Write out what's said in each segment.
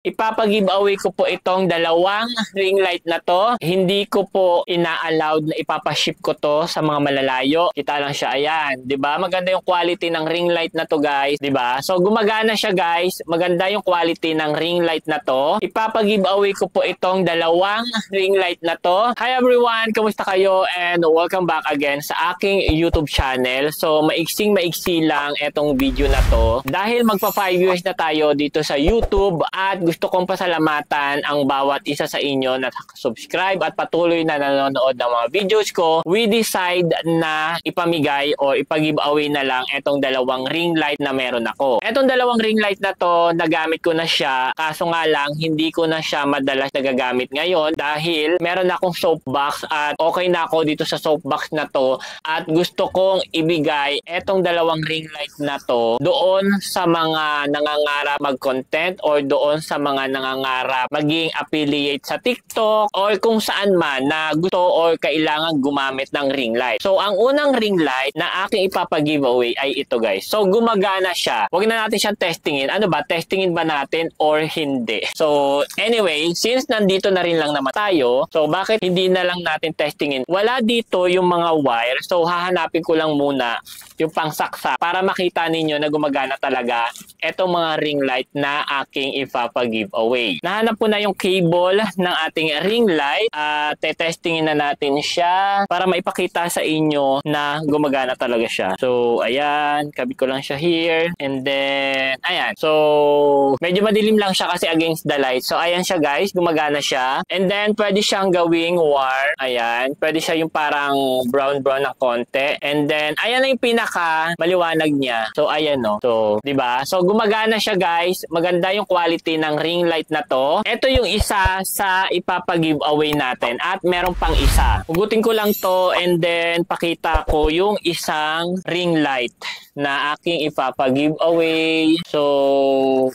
Ipapag-giveaway ko po itong dalawang ring light na to. Hindi ko po ina-allowed na ipapaship ko to sa mga malalayo. Kita lang siya, ayan. 'Di ba? Maganda yung quality ng ring light na to, guys. 'Di ba? So gumagana siya, guys. Maganda yung quality ng ring light na to. Ipapag-giveaway ko po itong dalawang ring light na to. Hi everyone, kamusta kayo? And welcome back again sa aking YouTube channel. So maiksing-maiksi lang itong video na to. Dahil magpa 5 years na tayo dito sa YouTube at gusto kong pasalamatan ang bawat isa sa inyo na subscribe at patuloy na nanonood ng mga videos ko. We decide na ipamigay o ipag-giveaway na lang itong dalawang ring light na meron ako. Itong dalawang ring light na to, nagamit ko na siya. Kaso nga lang, hindi ko na siya madalas nagagamit ngayon dahil meron akong soapbox at okay na ako dito sa soapbox na to. At gusto kong ibigay itong dalawang ring light na to doon sa mga nangangarap mag-content or doon sa mga nangangarap maging affiliate sa TikTok or kung saan man na gusto or kailangan gumamit ng ring light. So, ang unang ring light na aking ipapag-giveaway ay ito, guys. So, gumagana siya. Huwag na natin siyang testingin. Ano ba? Testingin ba natin or hindi? So, anyway, since nandito na rin lang naman tayo, so bakit hindi na lang natin testingin? Wala dito yung mga wire. So, hahanapin ko lang muna yung pangsaksa para makita ninyo na gumagana talaga etong mga ring light na aking ipapag-giveaway. Nahanap ko na yung cable ng ating ring light at testingin na natin siya para maipakita sa inyo na gumagana talaga siya. So, ayan, kabit ko lang siya here and then, ayan. So, medyo madilim lang siya kasi against the light. So, ayan siya, guys, gumagana siya. And then, pwede siyang gawing wire. Ayan, pwede siya yung parang brown-brown na konti. And then, ayan na yung pinaka maliwanag niya. So, ayan, no. So, 'di ba? So, gumagana siya, guys. Maganda yung quality ng ring light na to. Ito yung isa sa ipapag-giveaway natin at meron pang isa. Hugutin ko lang to and then pakita ko yung isang ring light na aking ipapag-giveaway. So,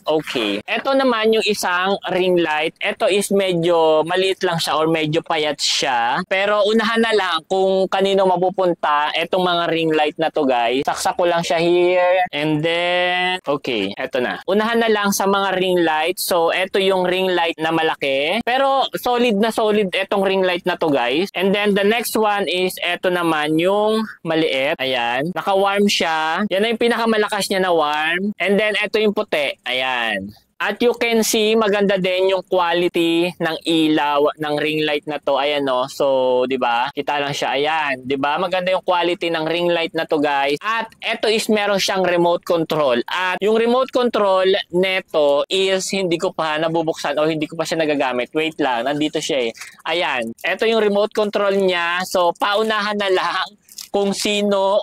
okay. Ito naman yung isang ring light. Ito is medyo maliit lang siya or medyo payat siya. Pero unahan na lang kung kanino mapupunta etong mga ring light na to, guys. Saksak ko lang siya here and then, okay, eto na. Unahan na lang sa mga ring light. So, eto yung ring light na malaki. Pero, solid na solid etong ring light na to, guys. And then, the next one is eto naman yung maliit. Ayan. Naka-warm siya. Yan na yung pinakamalakas niya na warm. And then, eto yung puti. Ayan. At you can see, maganda din yung quality ng ilaw ng ring light na to. Ayan, no. So, 'di ba? Kita lang siya. Ayan, 'di ba? Maganda yung quality ng ring light na to, guys. At ito is meron siyang remote control. At yung remote control neto is hindi ko pa nabubuksan o hindi ko pa siya nagagamit. Wait lang, nandito siya eh. Ayan. Ito yung remote control niya. So, paunahan na lang kung sino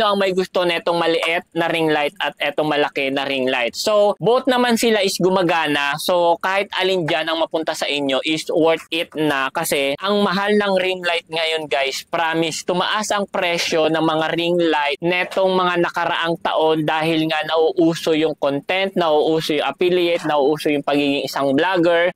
ang may gusto netong maliit na ring light at etong malaki na ring light. So, both naman sila is gumagana. So, kahit alin dyan ang mapunta sa inyo is worth it na kasi ang mahal ng ring light ngayon, guys, promise, tumaas ang presyo ng mga ring light netong mga nakaraang taon dahil nga nauuso yung content, nauuso yung affiliate, nauuso yung pagiging isang vlogger.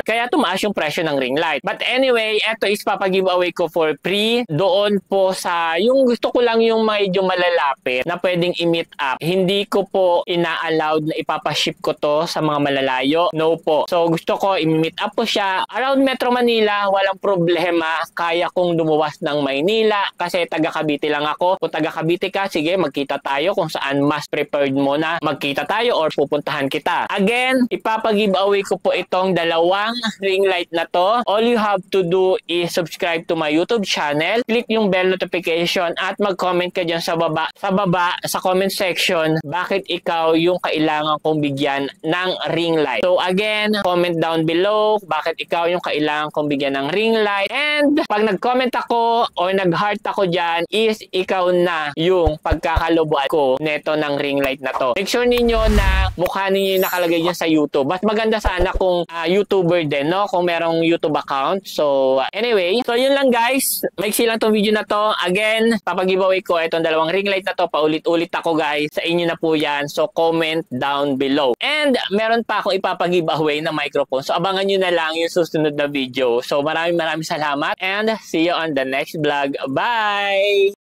Kaya tumaas yung presyo ng ring light. But anyway, eto is papag-giveaway ko for free. Doon po sa, yung gusto ko lang yung medyo malalapit na pwedeng i-meet up. Hindi ko po ina-allowed na ipapaship ko to sa mga malalayo. No po. So, gusto ko i-meet up po siya. Around Metro Manila, walang problema. Kaya kong lumuwas ng Maynila kasi taga Cavite lang ako. Kung taga Cavite ka, sige, magkita tayo kung saan mas prepared mo na magkita tayo or pupuntahan kita. Again, ipapag-giveaway ko po itong dalawang ring light na to. All you have to do is subscribe to my YouTube channel, click yung bell notification at mag-comment ka dyan sa baba, sa comment section, bakit ikaw yung kailangan kong bigyan ng ring light. So again, comment down below, bakit ikaw yung kailangan kong bigyan ng ring light. And pag nag-comment ako o nag-heart ako dyan, is ikaw na yung pagkakalubuan ko neto ng ring light na to. Make sure ninyo na mukha ninyo yung nakalagay dyan sa YouTube. Mas maganda sana kung YouTuber din, no? Kung merong YouTube account. So anyway, so yun lang, guys. Maiksi lang tong video na to. Again, papag-giveaway ko itong dalawang ring light na to. Paulit-ulit ako, guys. Sa inyo na po yan. So, comment down below. And, meron pa akong ipapag-giveaway na microphone. So, abangan nyo na lang yung susunod na video. So, maraming salamat. And, see you on the next vlog. Bye!